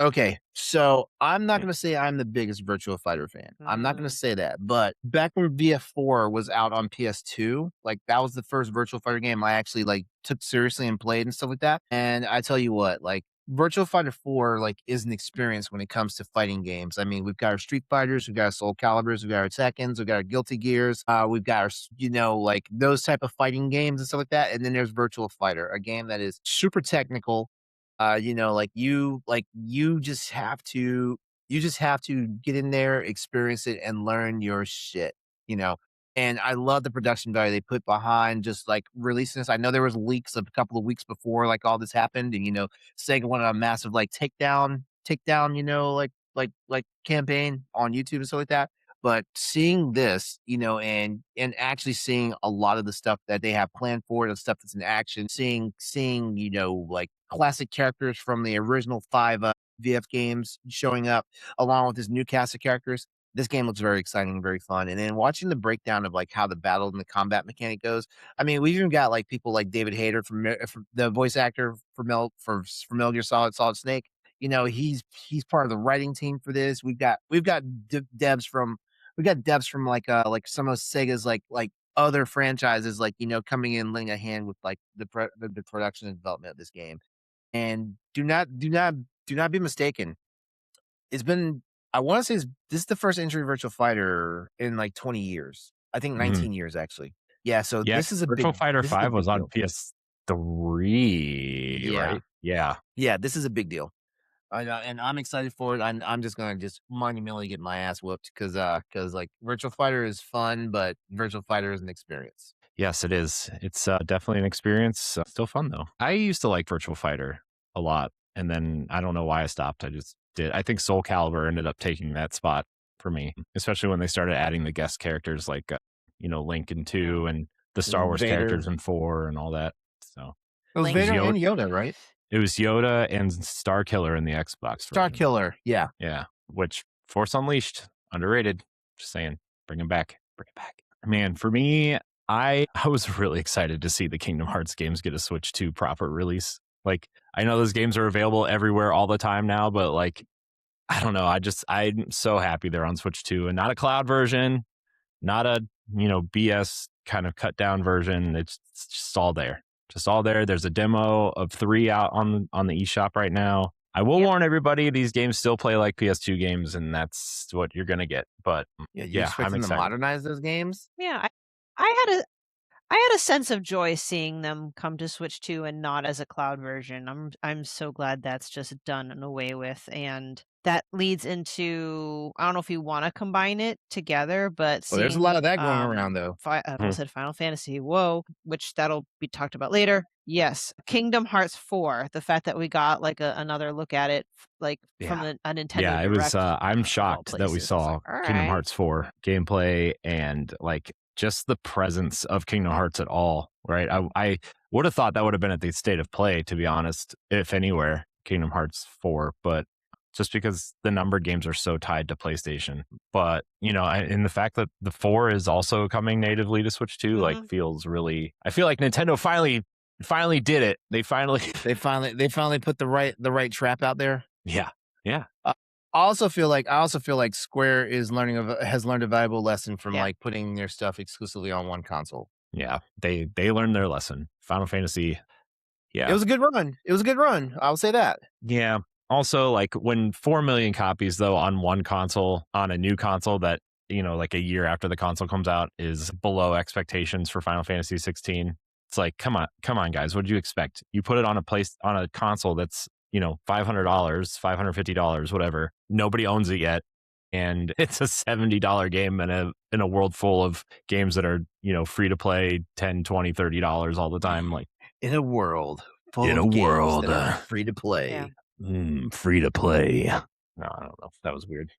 Okay, so I'm not gonna say I'm the biggest Virtua Fighter fan. I'm not gonna Mm. say that, but back when VF4 was out on PS2, like, that was the first Virtua Fighter game I actually, like, took seriously and played and stuff like that, and I tell you what, like, Virtua Fighter 4, like, is an experience when it comes to fighting games. I mean, we've got our Street Fighters, we've got our Soul Caliburs, we've got our Tekkens, we've got our Guilty Gears, we've got our like, those type of fighting games and stuff like that, and then there's Virtua Fighter, a game that is super technical, you just have to get in there, experience it, and learn your shit, you know? And I love the production value they put behind just, like, releasing this. I know there was leaks a couple of weeks before, like, all this happened, and, Sega went on a massive, like, takedown, campaign on YouTube and stuff like that. But seeing this, and actually seeing a lot of the stuff that they have planned for, the stuff that's in action, seeing, like classic characters from the original 5 VF games showing up along with this new cast of characters. This game looks very exciting and very fun. And then watching the breakdown of like how the battle and the combat mechanic goes. I mean, we've even got like people like David Hayter from the voice actor for Metal Gear Solid Snake. He's part of the writing team for this. We've got devs from like some of Sega's like other franchises, like coming in lending a hand with like the production and development of this game. And do not be mistaken. It's been I want to say this is the first entry Virtual Fighter in like 20 years. I think Mhm. 19 years actually. Yeah, so Yeah, this is a Virtual big Fighter this is a 5 was big on deal. PS3, Yeah. right? Yeah. Yeah, this is a big deal. I know, and I'm excited for it. I'm just gonna just monumentally get my ass whooped because like Virtual Fighter is fun, but Virtual Fighter is an experience. Yes, it is. It's definitely an experience. Still fun though. I used to like Virtual Fighter a lot, and then I don't know why I stopped. I just did. I think Soul Calibur ended up taking that spot for me, especially when they started adding the guest characters like Link in 2 and the Star Wars characters Vader. in 4 and all that. So It was Link. it was Vader Yoda. and Yoda, right? It was Yoda and Star Killer in the Xbox Star version. Killer. Yeah. Yeah, which Force Unleashed, underrated. Just saying, bring him back. Bring it back. Man, for me, I was really excited to see the Kingdom Hearts games get a Switch 2 proper release. Like, I know those games are available everywhere all the time now, but like, I don't know. I'm so happy they're on Switch 2 and not a cloud version, not a, BS kind of cut down version. It's just all there. Just all there. There's a demo of 3 out on the eShop right now. I will Yep. warn everybody, these games still play like PS2 games, and that's what you're gonna get. But Yeah, you yeah, expect I'm them to excited. modernize those games? Yeah, I had a sense of joy seeing them come to Switch 2 and not as a cloud version. I'm so glad that's just done and away with, and that leads into I don't know if you wanna combine it together, but Well, there's a lot seeing, of that going around, though. I Mhm. almost said Final Fantasy, whoa, which that'll be talked about later. Yes, Kingdom Hearts 4, the fact that we got, like, another look at it, like, from Yeah. a Nintendo Yeah, it was. Direct, I'm of all shocked that we places. I was like, saw Kingdom "Alright." Hearts 4 gameplay and like just the presence of Kingdom Hearts at all. Right? I would have thought that would have been at the state of play, to be honest, if anywhere, Kingdom Hearts 4, but just because the numbered games are so tied to PlayStation. But and the fact that the 4 is also coming natively to Switch 2, like Mhm. feels really. I feel like Nintendo finally did it. They finally. They finally put the right trap out there. Yeah. Yeah. Uh, I also feel like Square has learned a valuable lesson from, Yeah. like, putting their stuff exclusively on one console. Yeah, they learned their lesson. Final Fantasy, It yeah, was a good run. It was a good run. I'll say that. yeah. Also, like when 4 million copies though on one console on a new console that like a year after the console comes out is below expectations for Final Fantasy 16. It's like, come on, guys, what did you expect? You put it on a console that's $500, $550, whatever. Nobody owns it yet, and it's a $70 game in a world full of games that are free to play 10, 20, $30 all the time. Like In a world full in a of games world that are free to Yeah. play. free to play. No, I don't know. That was weird.